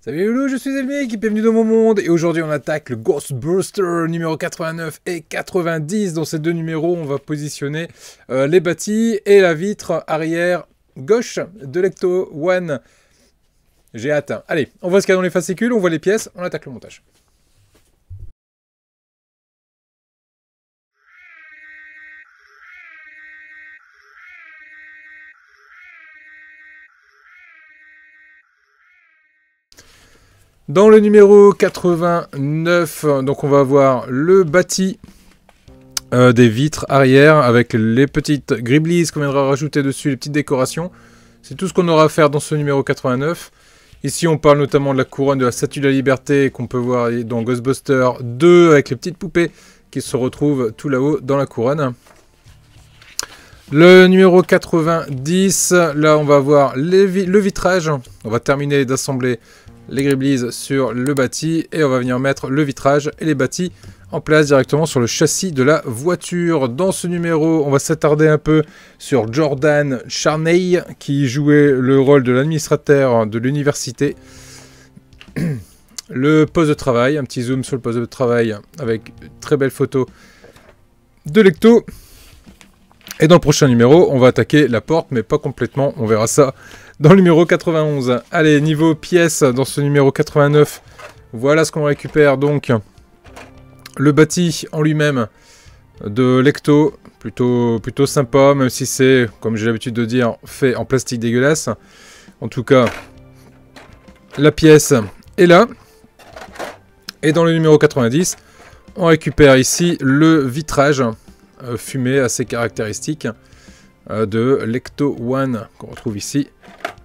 Salut Loulou, je suis Elmic, bienvenue dans mon monde et aujourd'hui on attaque le Ghostbuster numéro 89 et 90. Dans ces deux numéros on va positionner les bâtis et la vitre arrière gauche de l'Ecto One. J'ai hâte. Allez, on voit ce qu'il y a dans les fascicules, on voit les pièces, on attaque le montage. Dans le numéro 89, donc on va avoir le bâti des vitres arrière avec les petites griblis qu'on viendra rajouter dessus, les petites décorations. C'est tout ce qu'on aura à faire dans ce numéro 89. Ici on parle notamment de la couronne de la Statue de la Liberté qu'on peut voir dans Ghostbuster 2 avec les petites poupées qui se retrouvent tout là-haut dans la couronne. Le numéro 90, là on va voir le vitrage. On va terminer d'assembler les griblis sur le bâti et on va venir mettre le vitrage et les bâtis en place directement sur le châssis de la voiture. Dans ce numéro, on va s'attarder un peu sur Jordan Charney qui jouait le rôle de l'administrateur de l'université. Le poste de travail, un petit zoom sur le poste de travail avec une très belle photo de l'Ecto. Et dans le prochain numéro, on va attaquer la porte, mais pas complètement, on verra ça dans le numéro 91. Allez, niveau pièces, dans ce numéro 89, voilà ce qu'on récupère. Donc, le bâti en lui-même de l'Ecto, plutôt sympa, même si c'est, comme j'ai l'habitude de dire, fait en plastique dégueulasse. En tout cas, la pièce est là. Et dans le numéro 90, on récupère ici le vitrage fumé assez caractéristique de l'Ecto One qu'on retrouve ici.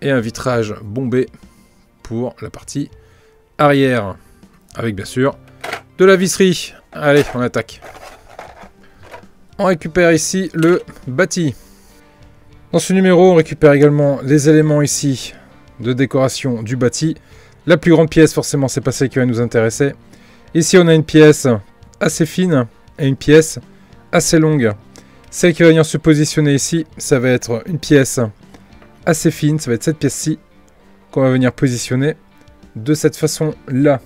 Et un vitrage bombé pour la partie arrière. Avec bien sûr de la visserie. Allez, on attaque. On récupère ici le bâti. Dans ce numéro, on récupère également les éléments ici de décoration du bâti. La plus grande pièce, forcément, c'est pas celle qui va nous intéresser. Ici, on a une pièce assez fine et une pièce assez longue. Celle qui va venir se positionner ici, ça va être une pièce assez fine, ça va être cette pièce-ci qu'on va venir positionner de cette façon-là.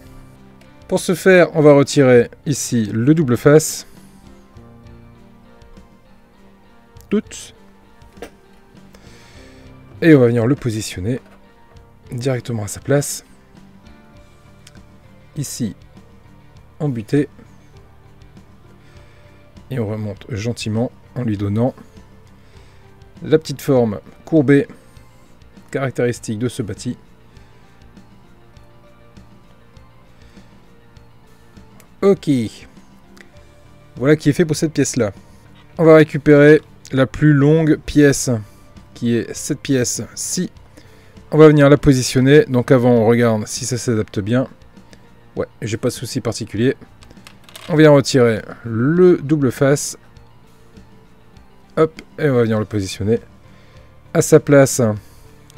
Pour ce faire, on va retirer ici le double face. Toutes. Et on va venir le positionner directement à sa place. Ici, embuté. Et on remonte gentiment en lui donnant la petite forme courbée caractéristique de ce bâti. Ok. Voilà qui est fait pour cette pièce-là. On va récupérer la plus longue pièce, qui est cette pièce-ci. On va venir la positionner. Donc avant, on regarde si ça s'adapte bien. Ouais, j'ai pas de souci particulier. On vient retirer le double face. Hop, et on va venir le positionner à sa place.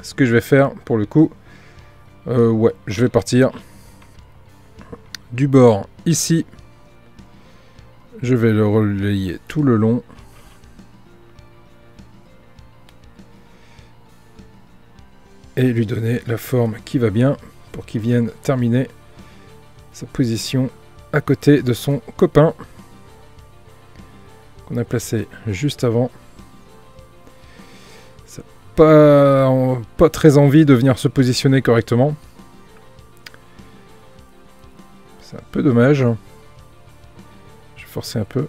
Ce que je vais faire pour le coup, ouais, je vais partir du bord ici. Je vais le relayer tout le long. Et lui donner la forme qui va bien pour qu'il vienne terminer sa position à côté de son copain qu'on a placé juste avant. Ça n'a pas très envie de venir se positionner correctement. C'est un peu dommage. Je vais forcer un peu.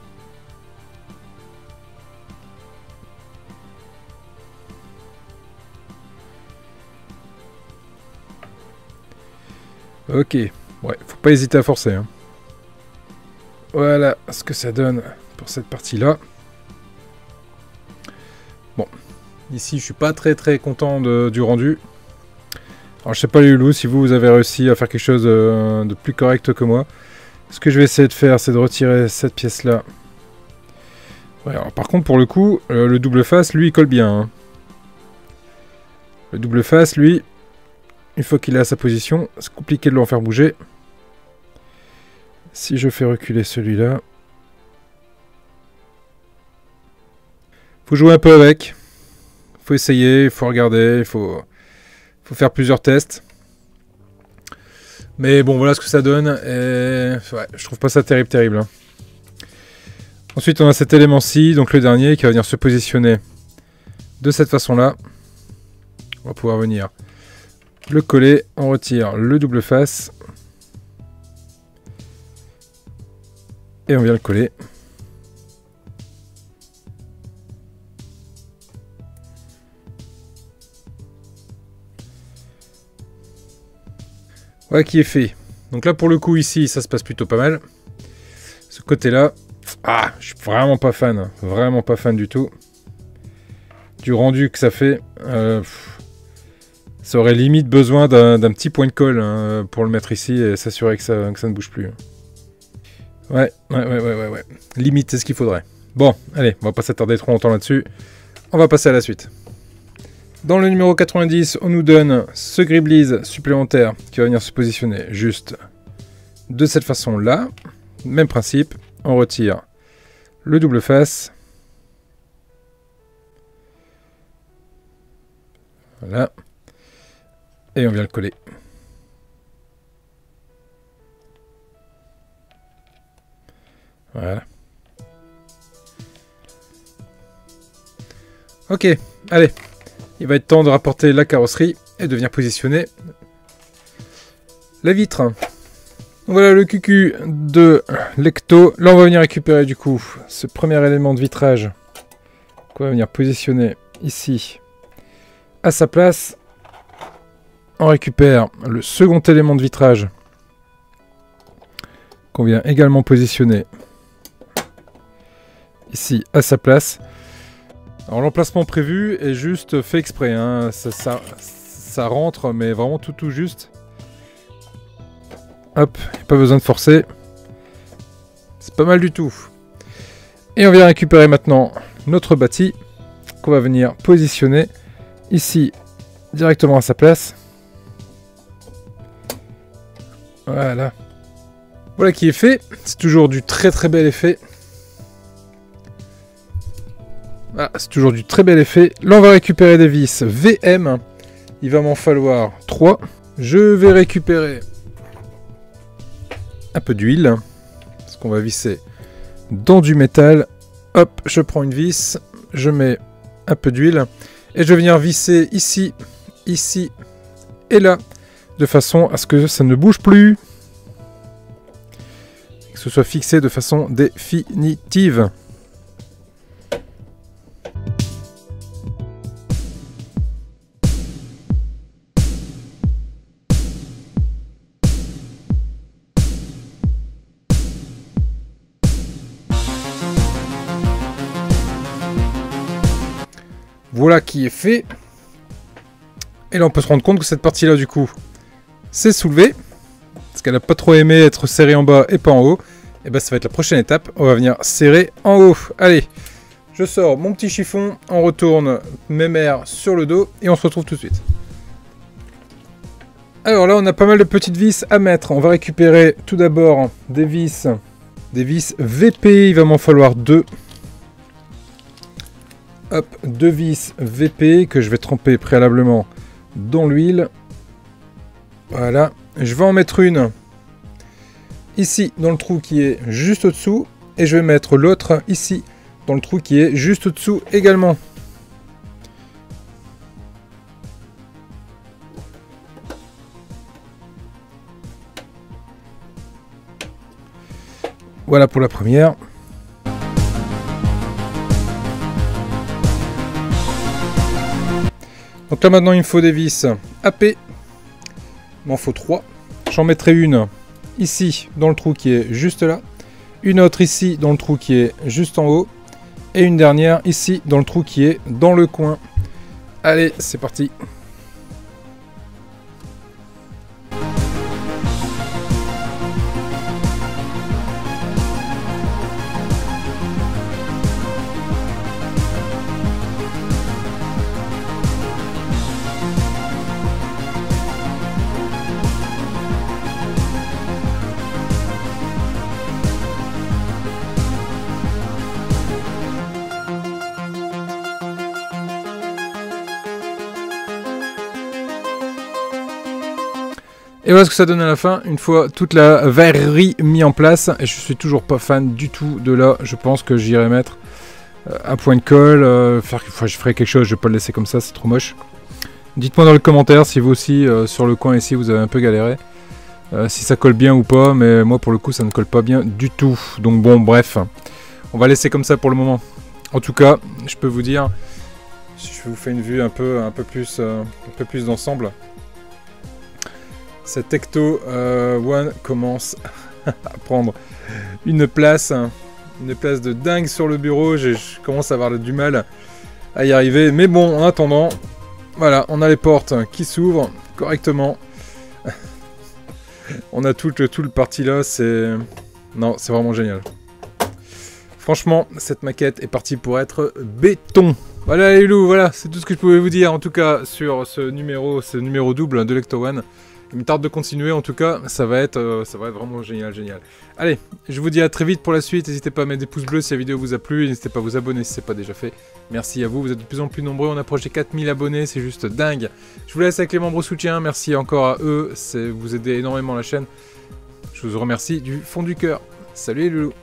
Ok, ouais, faut pas hésiter à forcer, hein. Voilà ce que ça donne pour cette partie-là. Bon, ici je suis pas très content du rendu. Alors je sais pas les loulous si vous avez réussi à faire quelque chose de plus correct que moi. Ce que je vais essayer de faire, c'est de retirer cette pièce-là. Ouais, alors par contre pour le coup, le double face, lui il colle bien, hein. Le double face, lui, une fois qu'il est à sa position, c'est compliqué de l'en faire bouger. Si je fais reculer celui-là, faut jouer un peu avec, faut essayer, il faut regarder, il faut faire plusieurs tests. Mais bon, voilà ce que ça donne. Et ouais, je trouve pas ça terrible. Hein. Ensuite, on a cet élément-ci, donc le dernier, qui va venir se positionner de cette façon-là. On va pouvoir venir le coller. On retire le double face. Et on vient le coller. Voilà qui est fait. Donc là, pour le coup, ici, ça se passe plutôt pas mal. Ce côté-là, je suis vraiment pas fan. Vraiment pas fan du tout. Du rendu que ça fait. Ça aurait limite besoin d'un petit point de colle hein, pour le mettre ici et s'assurer que ça ne bouge plus. Ouais. Limite, c'est ce qu'il faudrait. Bon, allez, on va pas s'attarder trop longtemps là-dessus. On va passer à la suite. Dans le numéro 90, on nous donne ce Griblies supplémentaire qui va venir se positionner juste de cette façon-là. Même principe, on retire le double face. Voilà. Et on vient le coller. Voilà. Ok, allez. Il va être temps de rapporter la carrosserie et de venir positionner la vitre. Voilà le cucu de l'Ecto. Là, on va venir récupérer du coup ce premier élément de vitrage qu'on va venir positionner ici à sa place. On récupère le second élément de vitrage qu'on vient également positionner ici à sa place. Alors l'emplacement prévu est juste fait exprès, hein. Ça rentre mais vraiment tout juste. Hop, pas besoin de forcer. C'est pas mal du tout. Et on vient récupérer maintenant notre bâti qu'on va venir positionner ici directement à sa place. Voilà. Voilà qui est fait. C'est toujours du très bel effet. Ah, c'est toujours du très bel effet. Là, on va récupérer des vis VM. Il va m'en falloir 3. Je vais récupérer un peu d'huile. Parce qu'on va visser dans du métal. Hop, je prends une vis. Je mets un peu d'huile. Et je vais venir visser ici, ici et là. De façon à ce que ça ne bouge plus. Que ce soit fixé de façon définitive. Voilà qui est fait. Et là on peut se rendre compte que cette partie là du coup c'est soulevé. Parce qu'elle n'a pas trop aimé être serrée en bas et pas en haut. Et ben ça va être la prochaine étape. On va venir serrer en haut. Allez, je sors mon petit chiffon. On retourne mes mères sur le dos. Et on se retrouve tout de suite. Alors là on a pas mal de petites vis à mettre. On va récupérer tout d'abord des vis VP. Il va m'en falloir 2. Hop, 2 vis VP que je vais tremper préalablement dans l'huile. Voilà. Je vais en mettre une ici dans le trou qui est juste au-dessous. Et je vais mettre l'autre ici dans le trou qui est juste au-dessous également. Voilà pour la première. Donc là maintenant il me faut des vis AP. Il m'en faut 3. J'en mettrai une ici dans le trou qui est juste là. Une autre ici dans le trou qui est juste en haut. Et une dernière ici dans le trou qui est dans le coin. Allez, c'est parti. Et voilà ce que ça donne à la fin, une fois toute la verrerie mise en place. Et je suis toujours pas fan du tout de là. Je pense que j'irai mettre un point de colle. Je ferai quelque chose, je vais pas le laisser comme ça, c'est trop moche. Dites-moi dans les commentaires si vous aussi, sur le coin ici, vous avez un peu galéré. Si ça colle bien ou pas, mais moi pour le coup ça ne colle pas bien du tout. Donc bon, bref, on va laisser comme ça pour le moment. En tout cas, je peux vous dire, si je vous fais une vue un peu plus d'ensemble, cet Ecto One commence à prendre une place de dingue sur le bureau. Je commence à avoir du mal à y arriver, mais bon, en attendant, voilà, on a les portes qui s'ouvrent correctement. On a tout le parti là, c'est vraiment génial. Franchement, cette maquette est partie pour être béton. Voilà les loups, voilà, c'est tout ce que je pouvais vous dire en tout cas sur ce numéro double de l'Ecto One. Il me tarde de continuer, en tout cas, ça va être vraiment génial. Allez, je vous dis à très vite pour la suite. N'hésitez pas à mettre des pouces bleus si la vidéo vous a plu. N'hésitez pas à vous abonner si ce n'est pas déjà fait. Merci à vous, vous êtes de plus en plus nombreux. On approche des 4000 abonnés, c'est juste dingue. Je vous laisse avec les membres soutiens. Merci encore à eux, vous aidez énormément la chaîne. Je vous remercie du fond du cœur. Salut les loulous.